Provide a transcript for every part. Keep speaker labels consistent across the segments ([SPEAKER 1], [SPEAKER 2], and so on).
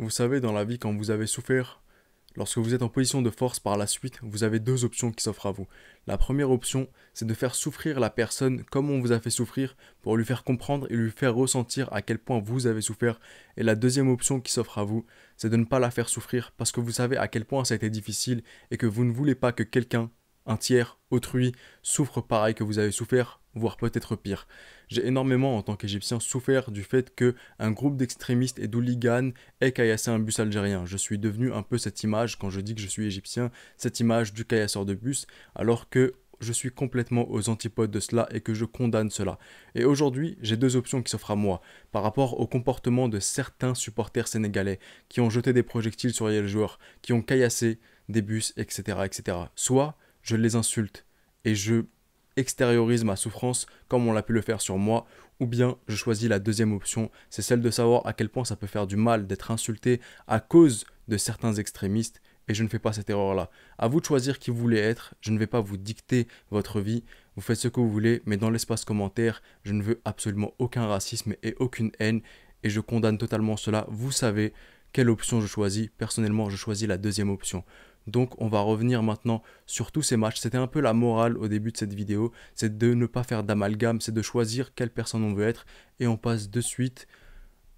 [SPEAKER 1] Vous savez, dans la vie, quand vous avez souffert, lorsque vous êtes en position de force par la suite, vous avez deux options qui s'offrent à vous. La première option, c'est de faire souffrir la personne comme on vous a fait souffrir pour lui faire comprendre et lui faire ressentir à quel point vous avez souffert. Et la deuxième option qui s'offre à vous, c'est de ne pas la faire souffrir parce que vous savez à quel point ça a été difficile et que vous ne voulez pas que quelqu'un, un tiers, autrui, souffre pareil que vous avez souffert, voire peut-être pire. J'ai énormément, en tant qu'Égyptien, souffert du fait que un groupe d'extrémistes et d'hooligans ait caillassé un bus algérien. Je suis devenu un peu cette image, quand je dis que je suis égyptien, cette image du caillasseur de bus, alors que je suis complètement aux antipodes de cela et que je condamne cela. Et aujourd'hui, j'ai deux options qui s'offrent à moi par rapport au comportement de certains supporters sénégalais qui ont jeté des projectiles sur les joueurs, qui ont caillassé des bus, etc., etc. Soit je les insulte et je extériorise ma souffrance comme on l'a pu le faire sur moi, ou bien je choisis la deuxième option, c'est celle de savoir à quel point ça peut faire du mal d'être insulté à cause de certains extrémistes, et je ne fais pas cette erreur-là. À vous de choisir qui vous voulez être, je ne vais pas vous dicter votre vie, vous faites ce que vous voulez, mais dans l'espace commentaire, je ne veux absolument aucun racisme et aucune haine, et je condamne totalement cela. Vous savez quelle option je choisis. Personnellement, je choisis la deuxième option. Donc on va revenir maintenant sur tous ces matchs. C'était un peu la morale au début de cette vidéo, c'est de ne pas faire d'amalgame, c'est de choisir quelle personne on veut être. Et on passe de suite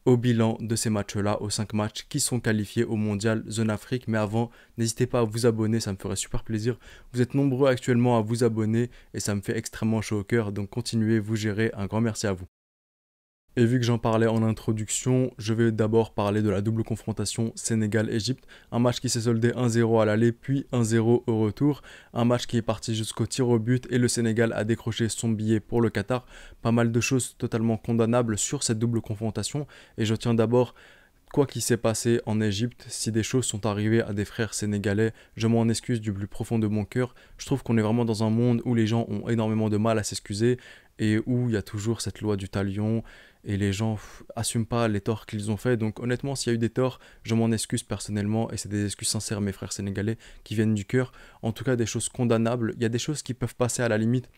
[SPEAKER 1] au bilan de ces matchs-là, aux 5 matchs qui sont qualifiés au Mondial Zone Afrique. Mais avant, n'hésitez pas à vous abonner, ça me ferait super plaisir. Vous êtes nombreux actuellement à vous abonner et ça me fait extrêmement chaud au cœur. Donc continuez, vous gérez, un grand merci à vous. Et vu que j'en parlais en introduction, je vais d'abord parler de la double confrontation Sénégal-Égypte, un match qui s'est soldé 1-0 à l'aller puis 1-0 au retour, un match qui est parti jusqu'au tir au but et le Sénégal a décroché son billet pour le Qatar. Pas mal de choses totalement condamnables sur cette double confrontation et je tiens d'abord, quoi qu'il s'est passé en Égypte, si des choses sont arrivées à des frères sénégalais, je m'en excuse du plus profond de mon cœur. Je trouve qu'on est vraiment dans un monde où les gens ont énormément de mal à s'excuser et où il y a toujours cette loi du talion et les gens assument pas les torts qu'ils ont fait. Donc honnêtement, s'il y a eu des torts, je m'en excuse personnellement et c'est des excuses sincères, mes frères sénégalais, qui viennent du cœur. En tout cas, des choses condamnables. Il y a des choses qui peuvent passer à la limite.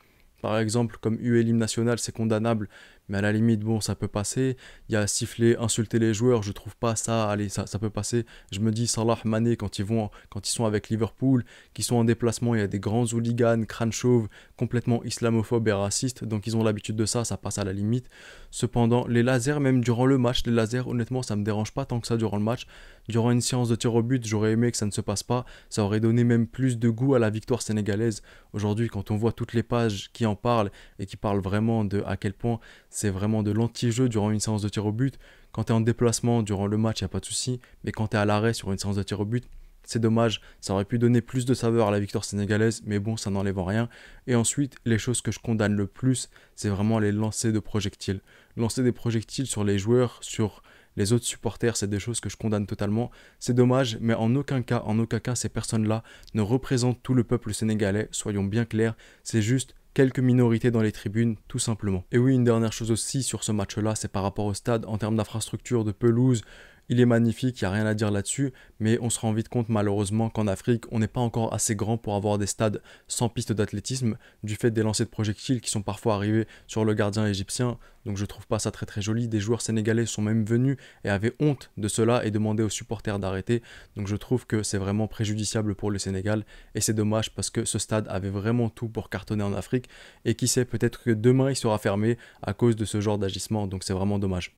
[SPEAKER 1] Par exemple, comme huer l'hymne national, c'est condamnable, mais à la limite, bon, ça peut passer. Il y a siffler, insulter les joueurs, je trouve pas ça, allez, ça peut passer. Je me dis, Salah, Mané, quand ils sont avec Liverpool, qui sont en déplacement, il y a des grands hooligans, crâne chauve, complètement islamophobes et racistes, donc ils ont l'habitude de ça, ça passe à la limite. Cependant, les lasers, même durant le match, les lasers, honnêtement, ça me dérange pas tant que ça durant le match. Durant une séance de tir au but, j'aurais aimé que ça ne se passe pas, ça aurait donné même plus de goût à la victoire sénégalaise. Aujourd'hui, quand on voit toutes les pages qui en parlent et qui parlent vraiment de à quel point c'est vraiment de l'anti-jeu durant une séance de tir au but. Quand tu es en déplacement durant le match, il n'y a pas de souci. Mais quand tu es à l'arrêt sur une séance de tir au but, c'est dommage. Ça aurait pu donner plus de saveur à la victoire sénégalaise, mais bon, ça n'enlève en rien. Et ensuite, les choses que je condamne le plus, c'est vraiment les lancers de projectiles. Lancer des projectiles sur les joueurs, sur les autres supporters, c'est des choses que je condamne totalement. C'est dommage, mais en aucun cas, ces personnes-là ne représentent tout le peuple sénégalais. Soyons bien clairs, c'est juste quelques minorités dans les tribunes, tout simplement. Et oui, une dernière chose aussi sur ce match-là, c'est par rapport au stade, en termes d'infrastructure, de pelouse. Il est magnifique, il n'y a rien à dire là-dessus, mais on se rend vite compte malheureusement qu'en Afrique, on n'est pas encore assez grand pour avoir des stades sans piste d'athlétisme, du fait des lancers de projectiles qui sont parfois arrivés sur le gardien égyptien, donc je trouve pas ça très très joli. Des joueurs sénégalais sont même venus et avaient honte de cela et demandaient aux supporters d'arrêter, donc je trouve que c'est vraiment préjudiciable pour le Sénégal, et c'est dommage parce que ce stade avait vraiment tout pour cartonner en Afrique, et qui sait, peut-être que demain il sera fermé à cause de ce genre d'agissement, donc c'est vraiment dommage.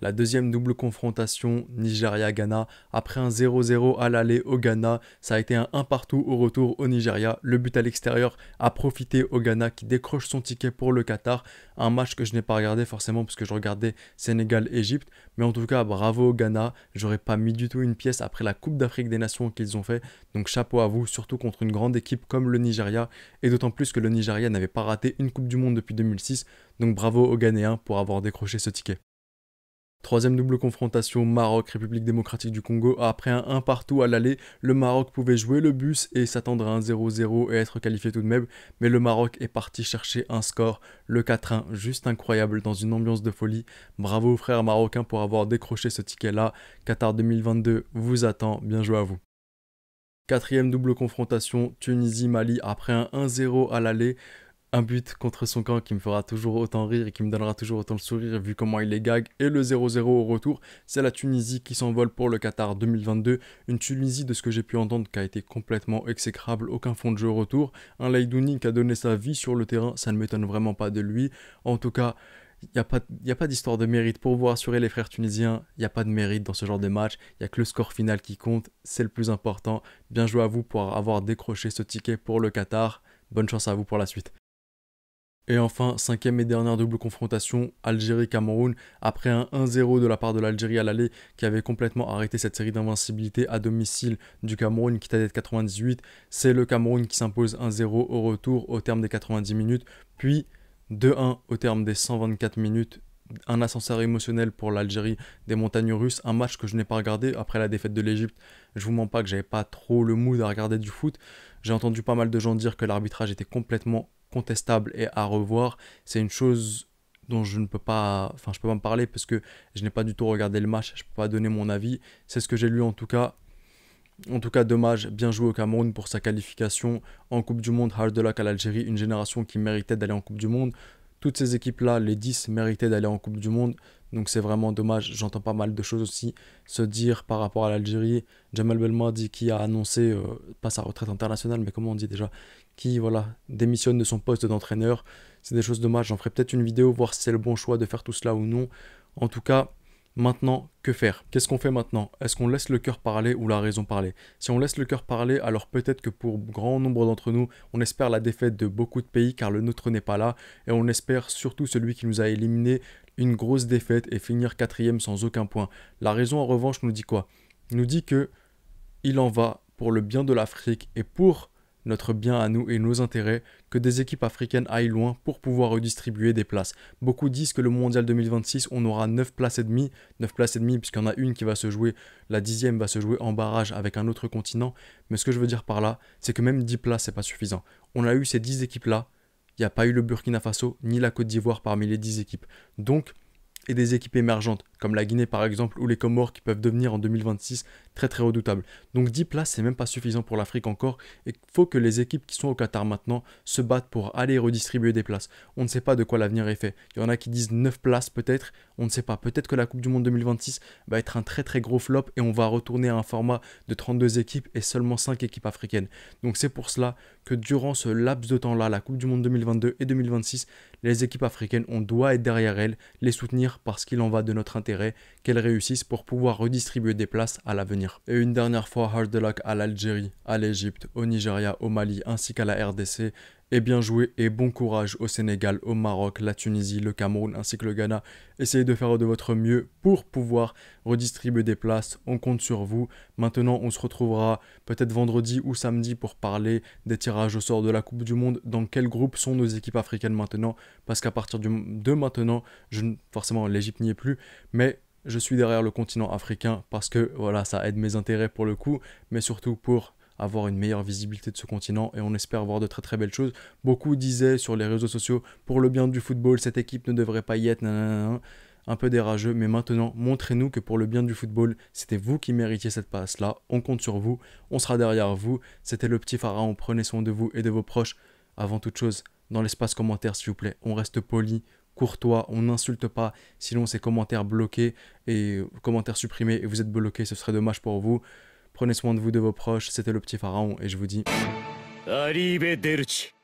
[SPEAKER 1] La deuxième double confrontation Nigeria-Ghana, après un 0-0 à l'aller au Ghana, ça a été un 1 partout au retour au Nigeria. Le but à l'extérieur a profité au Ghana qui décroche son ticket pour le Qatar. Un match que je n'ai pas regardé forcément parce que je regardais Sénégal-Égypte. Mais en tout cas, bravo au Ghana. J'aurais pas mis du tout une pièce après la Coupe d'Afrique des Nations qu'ils ont fait. Donc chapeau à vous, surtout contre une grande équipe comme le Nigeria. Et d'autant plus que le Nigeria n'avait pas raté une Coupe du Monde depuis 2006. Donc bravo aux Ghanéens pour avoir décroché ce ticket. Troisième double confrontation Maroc-République démocratique du Congo. Après un 1 partout à l'aller, le Maroc pouvait jouer le bus et s'attendre à un 0-0 et être qualifié tout de même. Mais le Maroc est parti chercher un score, le 4-1, juste incroyable dans une ambiance de folie. Bravo aux frères marocains pour avoir décroché ce ticket-là. Qatar 2022 vous attend, bien joué à vous. Quatrième double confrontation Tunisie-Mali après un 1-0 à l'aller. Un but contre son camp qui me fera toujours autant rire et qui me donnera toujours autant le sourire vu comment il les gague. Et le 0-0 au retour, c'est la Tunisie qui s'envole pour le Qatar 2022. Une Tunisie, de ce que j'ai pu entendre, qui a été complètement exécrable, aucun fond de jeu au retour. Un Laidouni qui a donné sa vie sur le terrain, ça ne m'étonne vraiment pas de lui. En tout cas, il n'y a pas d'histoire de mérite. Pour vous rassurer les frères tunisiens, il n'y a pas de mérite dans ce genre de match. Il n'y a que le score final qui compte, c'est le plus important. Bien joué à vous pour avoir décroché ce ticket pour le Qatar. Bonne chance à vous pour la suite. Et enfin, cinquième et dernière double confrontation, Algérie-Cameroun, après un 1-0 de la part de l'Algérie à l'aller qui avait complètement arrêté cette série d'invincibilité à domicile du Cameroun qui datait de 98, c'est le Cameroun qui s'impose 1-0 au retour au terme des 90 minutes, puis 2-1 au terme des 124 minutes. Un ascenseur émotionnel pour l'Algérie des montagnes russes, un match que je n'ai pas regardé après la défaite de l'Égypte. Je vous mens pas que j'avais pas trop le mood à regarder du foot. J'ai entendu pas mal de gens dire que l'arbitrage était complètement contestable et à revoir. C'est une chose dont je ne peux pas, enfin je peux pas me parler parce que je n'ai pas du tout regardé le match, je peux pas donner mon avis. C'est ce que j'ai lu en tout cas. En tout cas, dommage, bien joué au Cameroun pour sa qualification en Coupe du Monde. Hard luck à l'Algérie, une génération qui méritait d'aller en Coupe du Monde. Toutes ces équipes-là, les 10, méritaient d'aller en Coupe du Monde. Donc c'est vraiment dommage. J'entends pas mal de choses aussi se dire par rapport à l'Algérie. Jamal Belmadi qui a annoncé, pas sa retraite internationale, mais comment on dit déjà, qui voilà, démissionne de son poste d'entraîneur. C'est des choses dommages. J'en ferai peut-être une vidéo, voir si c'est le bon choix de faire tout cela ou non. En tout cas, maintenant, que faire? Qu'est-ce qu'on fait maintenant? Est-ce qu'on laisse le cœur parler ou la raison parler? Si on laisse le cœur parler, alors peut-être que pour grand nombre d'entre nous, on espère la défaite de beaucoup de pays car le nôtre n'est pas là. Et on espère surtout celui qui nous a éliminés, une grosse défaite et finir quatrième sans aucun point. La raison en revanche nous dit quoi? Nous dit que il en va pour le bien de l'Afrique et pour notre bien à nous et nos intérêts que des équipes africaines aillent loin pour pouvoir redistribuer des places. Beaucoup disent que le mondial 2026, on aura 9 places et demie, 9 places et demie puisqu'il y en a une qui va se jouer, la 10e va se jouer en barrage avec un autre continent. Mais ce que je veux dire par là, c'est que même 10 places, c'est pas suffisant. On a eu ces 10 équipes-là, il n'y a pas eu le Burkina Faso ni la Côte d'Ivoire parmi les 10 équipes. Donc, et des équipes émergentes, comme la Guinée par exemple, ou les Comores qui peuvent devenir en 2026 très très redoutables. Donc 10 places, c'est même pas suffisant pour l'Afrique encore, et il faut que les équipes qui sont au Qatar maintenant se battent pour aller redistribuer des places. On ne sait pas de quoi l'avenir est fait. Il y en a qui disent 9 places peut-être, on ne sait pas. Peut-être que la Coupe du Monde 2026 va être un très très gros flop, et on va retourner à un format de 32 équipes et seulement 5 équipes africaines. Donc c'est pour cela que durant ce laps de temps-là, la Coupe du Monde 2022 et 2026, les équipes africaines, on doit être derrière elles, les soutenir parce qu'il en va de notre intérêt qu'elles réussissent pour pouvoir redistribuer des places à l'avenir. Et une dernière fois, hard luck à l'Algérie, à l'Égypte, au Nigeria, au Mali ainsi qu'à la RDC. Et bien joué et bon courage au Sénégal, au Maroc, la Tunisie, le Cameroun ainsi que le Ghana. Essayez de faire de votre mieux pour pouvoir redistribuer des places. On compte sur vous. Maintenant, on se retrouvera peut-être vendredi ou samedi pour parler des tirages au sort de la Coupe du Monde. Dans quel groupe sont nos équipes africaines maintenant? Parce qu'à partir de maintenant, forcément l'Égypte n'y est plus, mais je suis derrière le continent africain parce que voilà, ça aide mes intérêts pour le coup, mais surtout pour avoir une meilleure visibilité de ce continent et on espère voir de très très belles choses. Beaucoup disaient sur les réseaux sociaux, pour le bien du football, cette équipe ne devrait pas y être, nanana, un peu dérageux, mais maintenant, montrez-nous que pour le bien du football, c'était vous qui méritiez cette passe-là, on compte sur vous, on sera derrière vous, c'était le petit pharaon, prenez soin de vous et de vos proches. Avant toute chose, dans l'espace commentaire s'il vous plaît, on reste poli, courtois, on n'insulte pas, sinon c'est commentaires bloqués et commentaires supprimés et vous êtes bloqués, ce serait dommage pour vous. Prenez soin de vous, de vos proches, c'était le petit pharaon et je vous dis... Arrivederci.